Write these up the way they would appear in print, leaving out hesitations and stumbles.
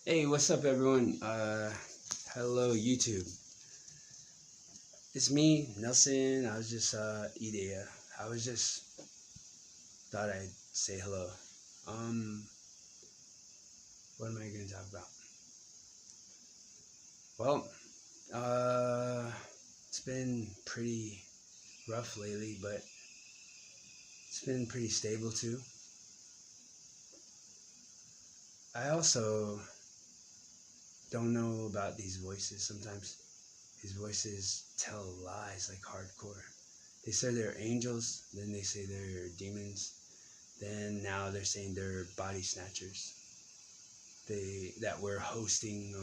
Hey, what's up, everyone? Hello, YouTube. It's me, Nelson. I was just eating. I was just thought I'd say hello. Um, what am I going to talk about? Well, it's been pretty rough lately, but it's been pretty stable too. I also don't know about these voices sometimes. These voices tell lies like hardcore. They say they're angels, then they say they're demons. Then now they're saying they're body snatchers. That we're hosting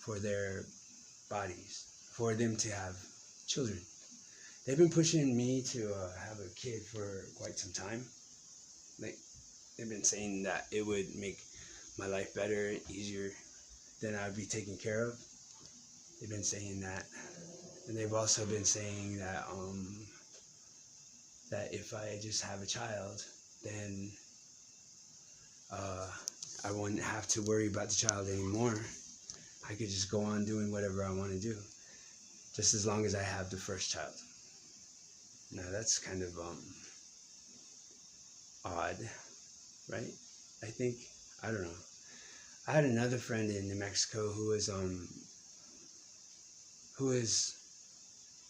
for their bodies, for them to have children. They've been pushing me to have a kid for quite some time. Like they've been saying that it would make my life better, easier, than I'd be taken care of. They've been saying that, and they've also been saying that if I just have a child, then uh, I wouldn't have to worry about the child anymore. I could just go on doing whatever I want to do, just as long as I have the first child. Now that's kind of odd, right? I think I don't know. I had another friend in New Mexico who is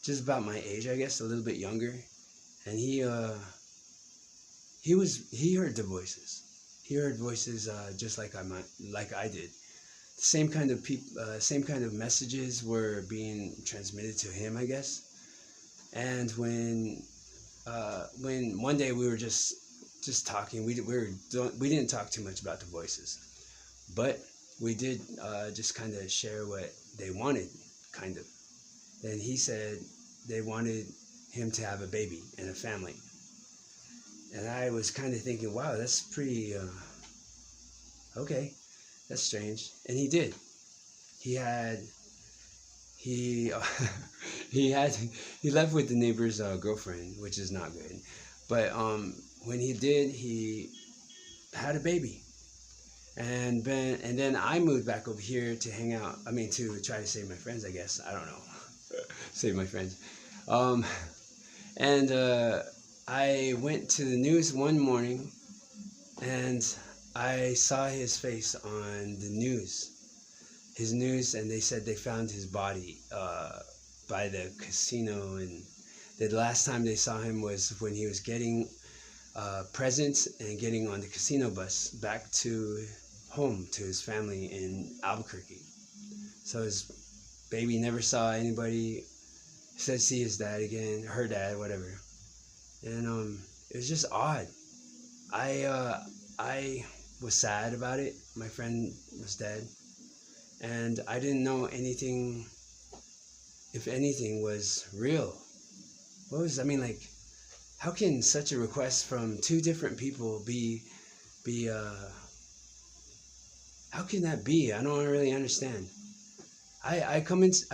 just about my age, I guess, a little bit younger, and he heard the voices. He heard voices just like I did. Same kind of messages were being transmitted to him, I guess. And when one day we were just talking, we didn't talk too much about the voices, but we did just kind of share what they wanted, kind of. And he said they wanted him to have a baby and a family, and I was kind of thinking, wow, that's pretty okay, that's strange. And he did. He had he he had he left with the neighbor's girlfriend, which is not good. But when he did, he had a baby, and then I moved back over here to hang out. I mean, to try to save my friends. I guess I don't know, save my friends. Um, and I went to the news one morning, and I saw his face on the news. His news, and they said they found his body by the casino, and the last time they saw him was when he was getting presents and getting on the casino bus back to home to his family in Albuquerque. So his baby never saw anybody. Said see his dad again, her dad, whatever, and it was just odd. I was sad about it. My friend was dead, and I didn't know anything, if anything, was real. What was I mean, like, how can such a request from two different people be how can that be? I don't really understand. I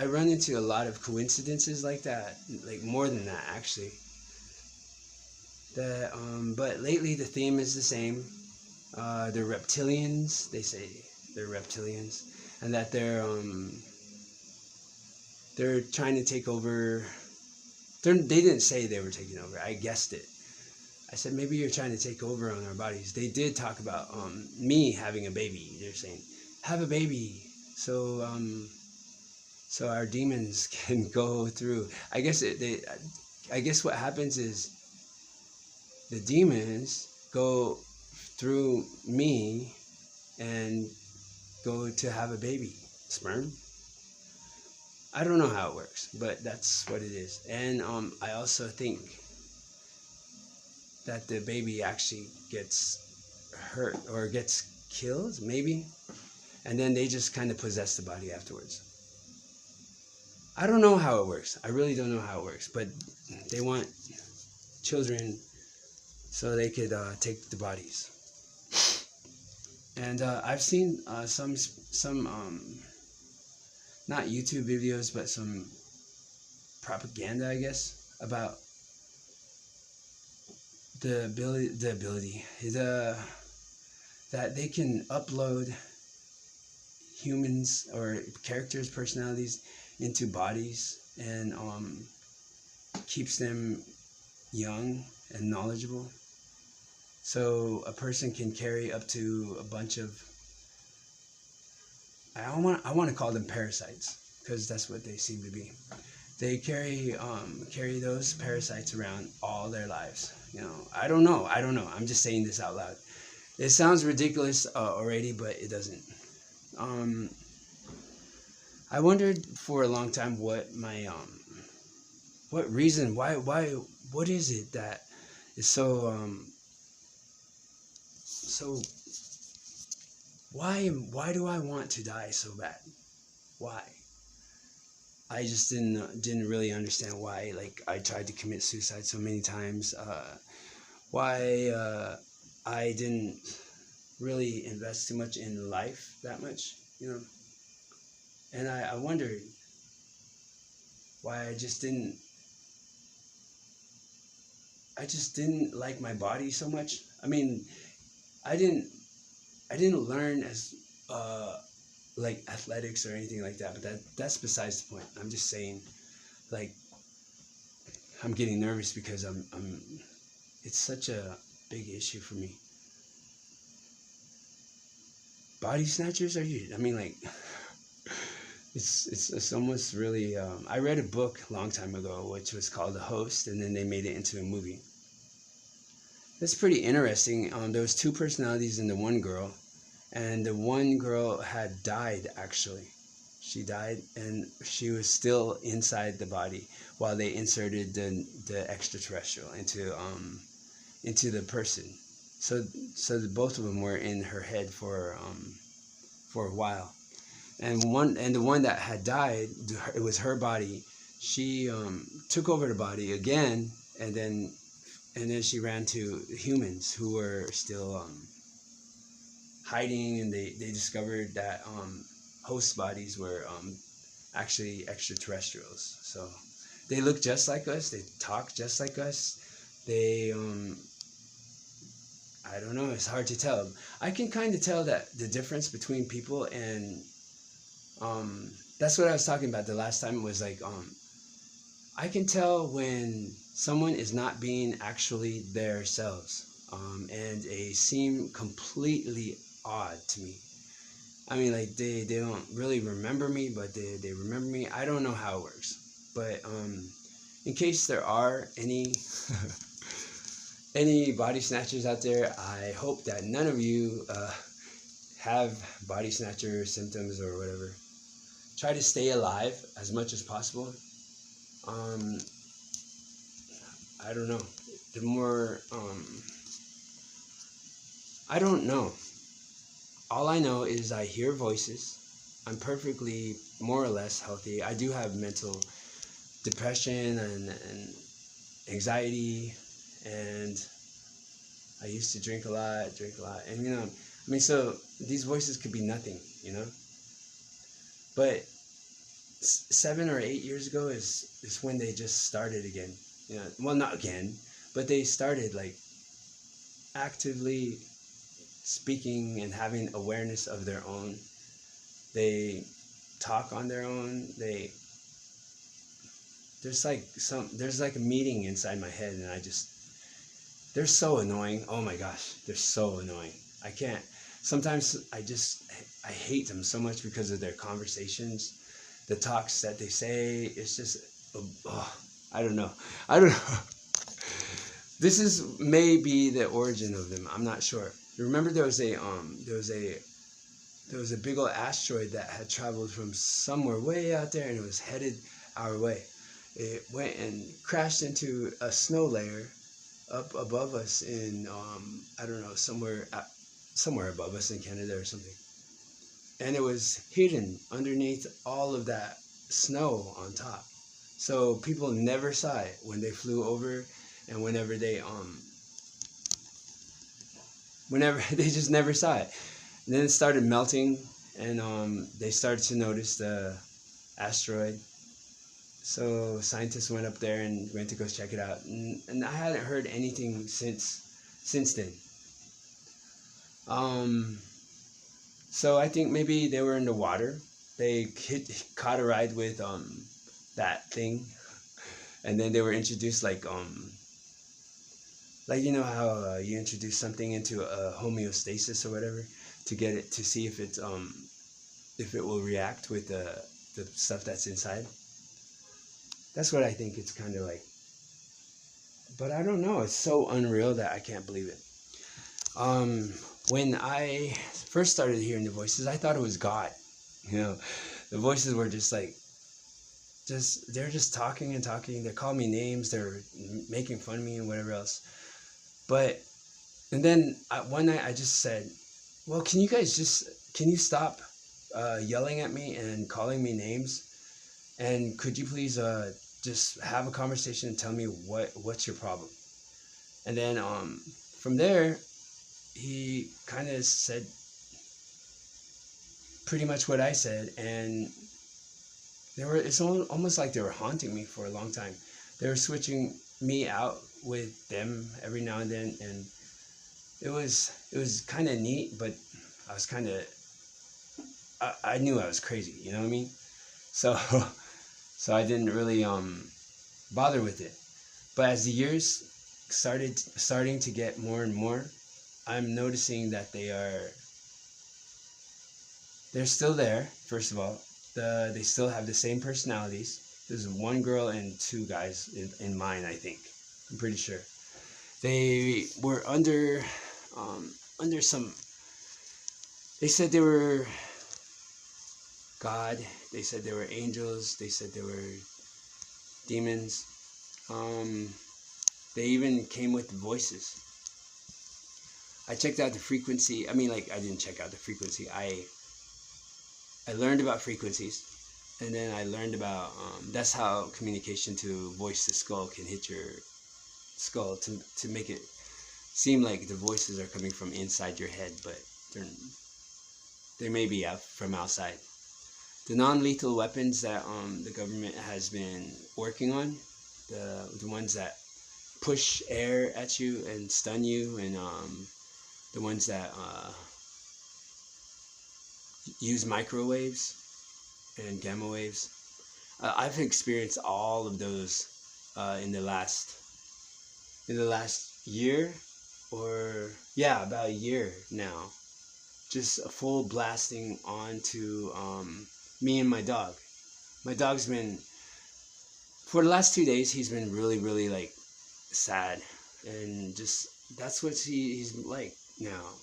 run into a lot of coincidences like that, like more than that actually. But lately the theme is the same. They're reptilians. They say they're reptilians, and that they're trying to take over. They didn't say they were taking over. I guessed it. I said maybe you're trying to take over on our bodies. They did talk about me having a baby. They're saying have a baby, so our demons can go through. I guess what happens is the demons go through me and go to have a baby, sperm. I don't know how it works, but that's what it is. And I also think that the baby actually gets hurt or gets killed, maybe, and then they just kind of possess the body afterwards. I don't know how it works. I really don't know how it works, but they want children so they could take the bodies. And I've seen some not YouTube videos, but some propaganda, I guess, about the ability that they can upload humans or characters, personalities into bodies, and keeps them young and knowledgeable. So a person can carry up to a bunch of, I want to call them parasites, because that's what they seem to be. They carry those parasites around all their lives. I don't know. I'm just saying this out loud. It sounds ridiculous already, but it doesn't. I wondered for a long time what my what reason, why, what is it that is so so why do I want to die so bad? Why? I just didn't really understand why. Like, I tried to commit suicide so many times. Why I didn't really invest too much in life that much, And I wondered why I just didn't like my body so much. I mean, I didn't learn as like athletics or anything like that, but that's besides the point. I'm just saying, like, I'm getting nervous because I'm it's such a big issue for me. Body snatchers, I mean, like, it's almost really, I read a book a long time ago which was called The Host, and then they made it into a movie. That's pretty interesting. There was two personalities in the one girl, and the one girl had died, actually. She died, and she was still inside the body while they inserted the extraterrestrial into the person. So both of them were in her head for a while. And the one that had died, it was her body. She took over the body again, and then she ran to humans who were still hiding, and they discovered that host bodies were actually extraterrestrials. So they look just like us, they talk just like us, they I don't know, it's hard to tell. I can kind of tell that the difference between people, and that's what I was talking about the last time. It was like, I can tell when someone is not being actually themselves, and they seem completely odd to me. I mean, like, they don't really remember me, but they remember me. I don't know how it works, but in case there are any any body snatchers out there, I hope that none of you have body snatcher symptoms or whatever. Try to stay alive as much as possible. I don't know. The more I don't know. All I know is I hear voices. I'm perfectly, more or less, healthy. I do have mental depression and anxiety, and I used to drink a lot, and I mean, so these voices could be nothing, But 7 or 8 years ago is when they just started again, Well, not again, but they started, like, actively speaking and having awareness of their own. They talk on their own. There's like a meeting inside my head, and they're so annoying. Oh my gosh, they're so annoying. I can't. Sometimes I hate them so much because of their conversations, the talks that they say. It's just, I don't know. This is maybe the origin of them. I'm not sure. Remember, there was a big old asteroid that had traveled from somewhere way out there, and it was headed our way. It went and crashed into a snow layer up above us in I don't know, somewhere above us in Canada or something. And it was hidden underneath all of that snow on top. So people never saw it when they flew over, and whenever they just never saw it. And then it started melting, and they started to notice the asteroid. So scientists went up there and went to go check it out, and I hadn't heard anything since then. So I think maybe they were in the water. They caught a ride with that thing, and then they were introduced like you know how you introduce something into a homeostasis or whatever to get it to see if it will react with the stuff that's inside. That's what I think it's kind of like. But I don't know. It's so unreal that I can't believe it. When I first started hearing the voices, I thought it was God. You know, the voices were just like, they're just talking and talking. They're calling me names. They're making fun of me and whatever else. And then one night I just said, well, can you stop yelling at me and calling me names? And could you please just have a conversation and tell me what's your problem? And then from there, he kind of said pretty much what I said, and it's almost like they were haunting me for a long time. They were switching me out with them every now and then, and it was kind of neat, but I was kind of I knew I was crazy, you know what I mean? So I didn't really bother with it. But as the years starting to get more and more, I'm noticing that they're still there. First of all, they still have the same personalities. There's one girl and two guys in mine, I think. I'm pretty sure. They were under some. They said they were God. They said they were angels. They said they were demons. They even came with voices. I checked out the frequency. I mean, like, I didn't check out the frequency. I learned about frequencies, and then I learned about that's how communication to voice to skull can hit your skull to make it seem like the voices are coming from inside your head, but they may be from outside. The non-lethal weapons that the government has been working on, the ones that push air at you and stun you, and the ones that use microwaves and gamma waves. I've experienced all of those in the last year, or about a year now. Just a full blasting onto me and my dog. My dog's been, for the last 2 days, he's been really, really like sad, and just that's what he's like now.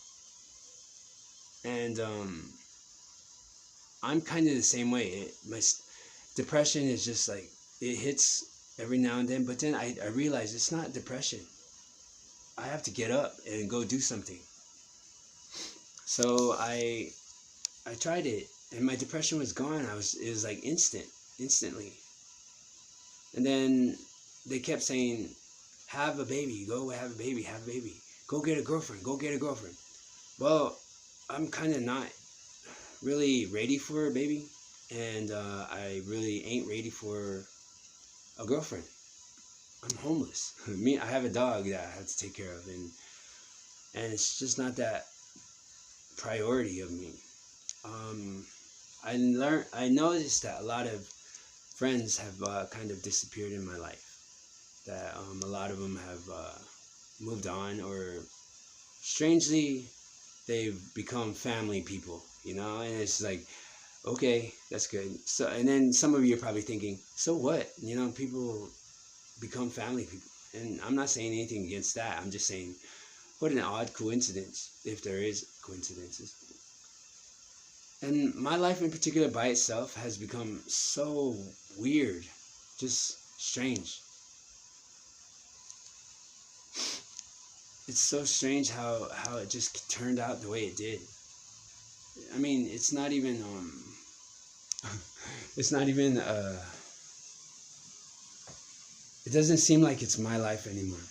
And I'm kind of the same way. My depression is just like, it hits every now and then, but then I realize it's not depression. I have to get up and go do something. So I tried it, and my depression was gone. It was like instantly. And then they kept saying, have a baby, go have a baby, go get a girlfriend. Well, I'm kind of not really ready for a baby, and I really ain't ready for a girlfriend. I'm homeless. I have a dog that I have to take care of, and it's just not that priority of me. I noticed that a lot of friends have kind of disappeared in my life. That a lot of them have moved on, or strangely, they've become family people, you know. And it's like, okay, that's good. So, and then some of you are probably thinking, so what? You know, people become family people, and I'm not saying anything against that. I'm just saying, what an odd coincidence, if there is coincidences. And my life in particular by itself has become so weird, just strange. It's so strange how it just turned out the way it did. I mean, it's not even it doesn't seem like it's my life anymore.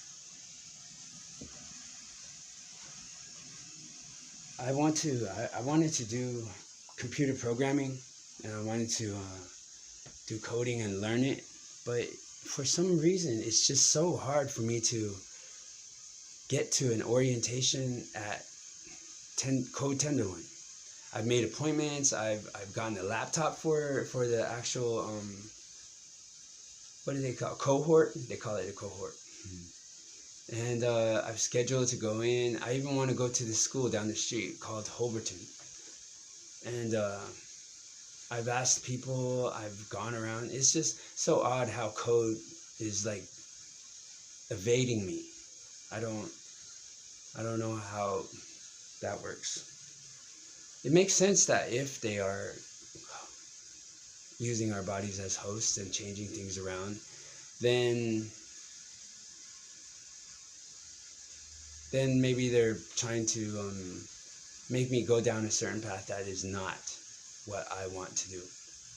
I wanted to do computer programming, and I wanted to do coding and learn it, but for some reason it's just so hard for me to get to an orientation at Code Tenderloin. I've made appointments. I've gotten a laptop for the actual what do they call it? Cohort? They call it a cohort. And I've scheduled to go in. I even want to go to this school down the street called Holberton. And I've asked people. I've gone around. It's just so odd how code is like evading me. I don't know how that works. It makes sense that if they are using our bodies as hosts and changing things around, then maybe they're trying to make me go down a certain path that is not what I want to do.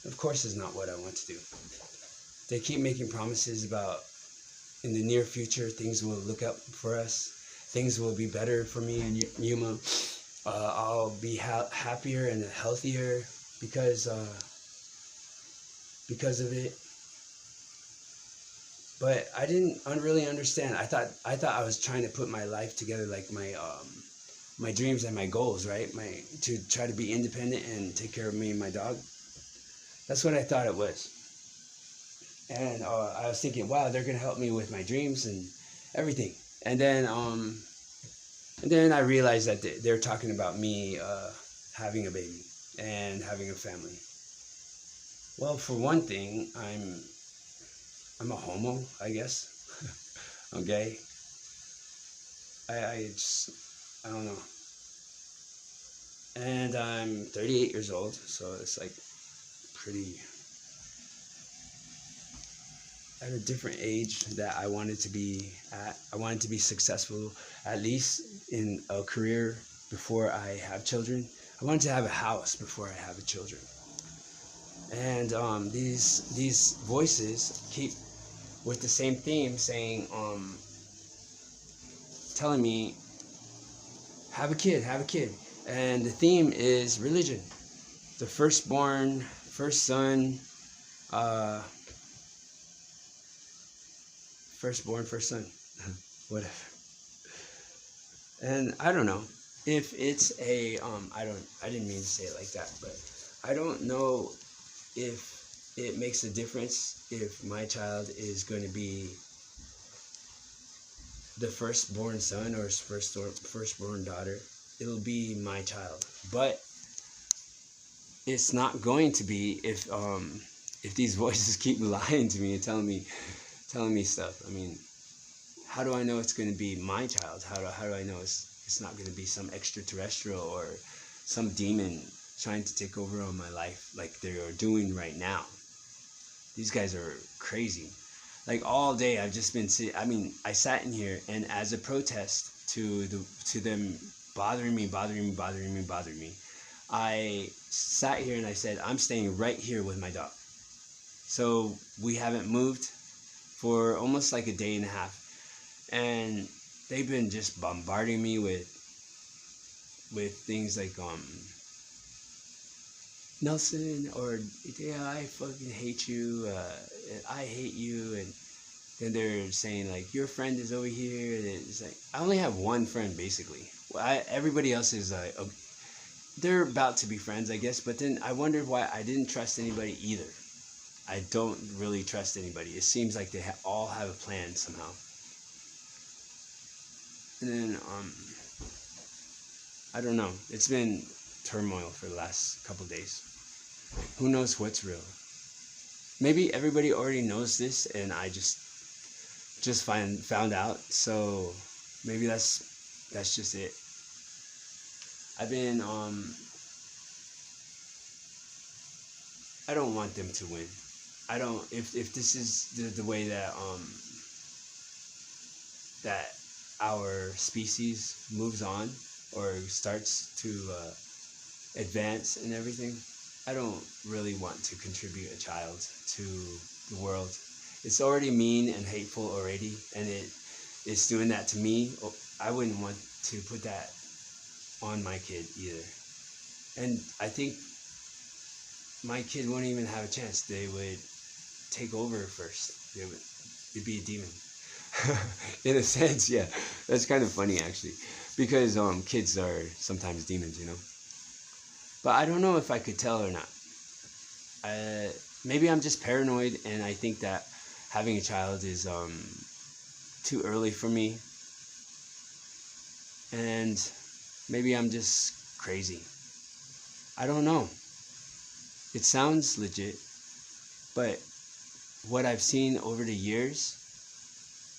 Of course, it's not what I want to do. They keep making promises about in the near future things will look up for us. Things will be better for me and Yuma. I'll be happier and healthier because of it. But I didn't really understand. I thought I was trying to put my life together, like my dreams and my goals, right? To try to be independent and take care of me and my dog. That's what I thought it was. And I was thinking, wow, they're gonna help me with my dreams and everything. And then I realized that they're talking about me having a baby and having a family. Well, for one thing, I'm a homo, I guess. I'm gay. I don't know. And I'm 38 years old, so it's like pretty at a different age that I wanted to be at. I wanted to be successful, at least in a career before I have children. I wanted to have a house before I have children. And these voices keep with the same theme saying, telling me, have a kid. And the theme is religion. The first son, first son, whatever. And I don't know if it's a, I didn't mean to say it like that, but I don't know if it makes a difference if my child is going to be the firstborn son or firstborn daughter. It'll be my child, but it's not going to be if these voices keep lying to me and telling me stuff. I mean, how do I know it's going to be my child? How do I know it's not going to be some extraterrestrial or some demon trying to take over on my life like they are doing right now? These guys are crazy. Like all day I've just been sitting. I mean, I sat in here, and as a protest to them bothering me, I sat here and I said, I'm staying right here with my dog. So we haven't moved for almost like a day and a half, and they've been just bombarding me with things like Nelson, or yeah, I fucking hate you, I hate you, and then they're saying like your friend is over here. And it's like I only have one friend basically. Everybody else is they're about to be friends, I guess. But then I wondered why I didn't trust anybody either. I don't really trust anybody. It seems like they all have a plan somehow. And then I don't know. It's been turmoil for the last couple days. Who knows what's real? Maybe everybody already knows this, and I just found out. So maybe that's just it. I've been I don't want them to win. I don't. If this is the way that that our species moves on or starts to advance and everything, I don't really want to contribute a child to the world. It's already mean and hateful already, and it's doing that to me. I wouldn't want to put that on my kid either. And I think my kid wouldn't even have a chance. They would take over first. It'd be a demon. In a sense, yeah. That's kind of funny actually, because kids are sometimes demons, you know. But I don't know if I could tell or not. Maybe I'm just paranoid, and I think that having a child is too early for me. And maybe I'm just crazy. I don't know. It sounds legit, but what I've seen over the years,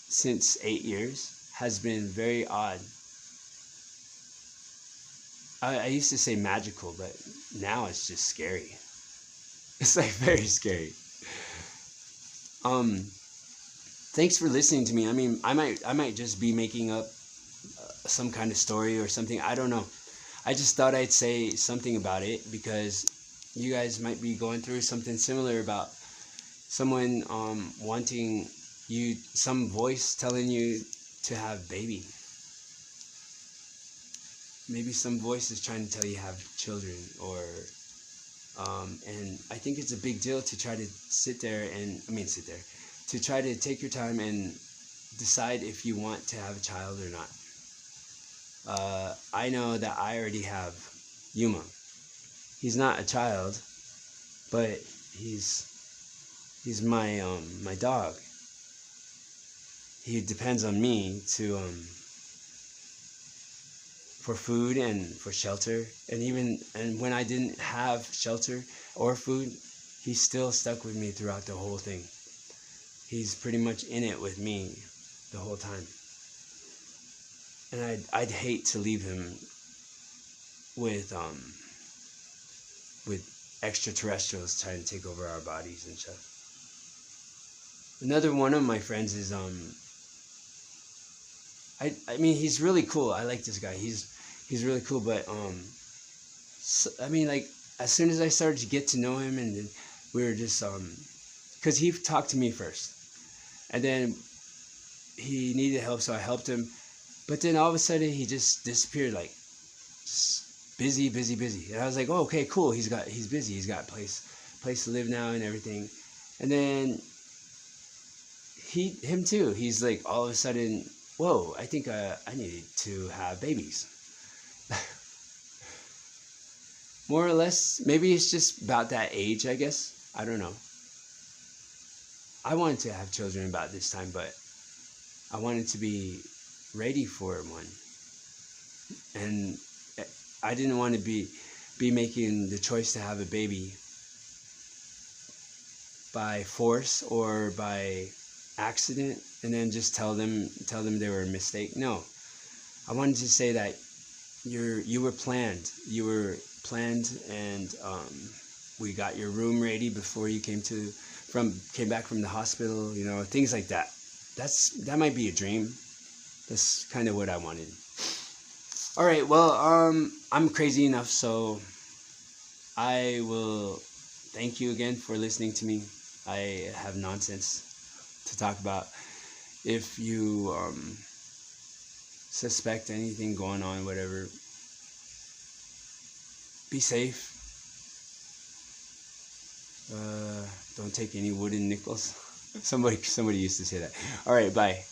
since 8 years, has been very odd. I used to say magical, but now it's just scary. It's like very scary. Thanks for listening to me. I mean, I might just be making up some kind of story or something. I don't know. I just thought I'd say something about it because you guys might be going through something similar about someone wanting you, some voice telling you to have baby. Maybe some voice is trying to tell you have children, or and I think it's a big deal to try to to try to take your time and decide if you want to have a child or not. I know that I already have Yuma. He's not a child, but he's my my dog. He depends on me to for food and for shelter, and when I didn't have shelter or food, he still stuck with me throughout the whole thing. He's pretty much in it with me the whole time. And I'd hate to leave him with extraterrestrials trying to take over our bodies and stuff. Another one of my friends is I mean, he's really cool. I like this guy. He's really cool, but so, I mean, like, as soon as I started to get to know him, and then we were just because he talked to me first, and then he needed help, so I helped him. But then all of a sudden he just disappeared, like just busy. And I was like, oh, okay, cool. He's busy. He's got a place to live now and everything. And then him too. He's like, all of a sudden, whoa, I think I needed to have babies. More or less, maybe it's just about that age, I guess. I don't know. I wanted to have children about this time, but I wanted to be ready for one. And I didn't want to be making the choice to have a baby by force or by accident and then just tell them they were a mistake. No. I wanted to say that you were planned. You were planned, and we got your room ready before you came back from the hospital, you know, things like that. That might be a dream. That's kind of what I wanted. All right, well, I'm crazy enough, so I will thank you again for listening to me. I have nonsense to talk about. If you suspect anything going on, whatever, be safe. Don't take any wooden nickels. Somebody used to say that. All right, bye.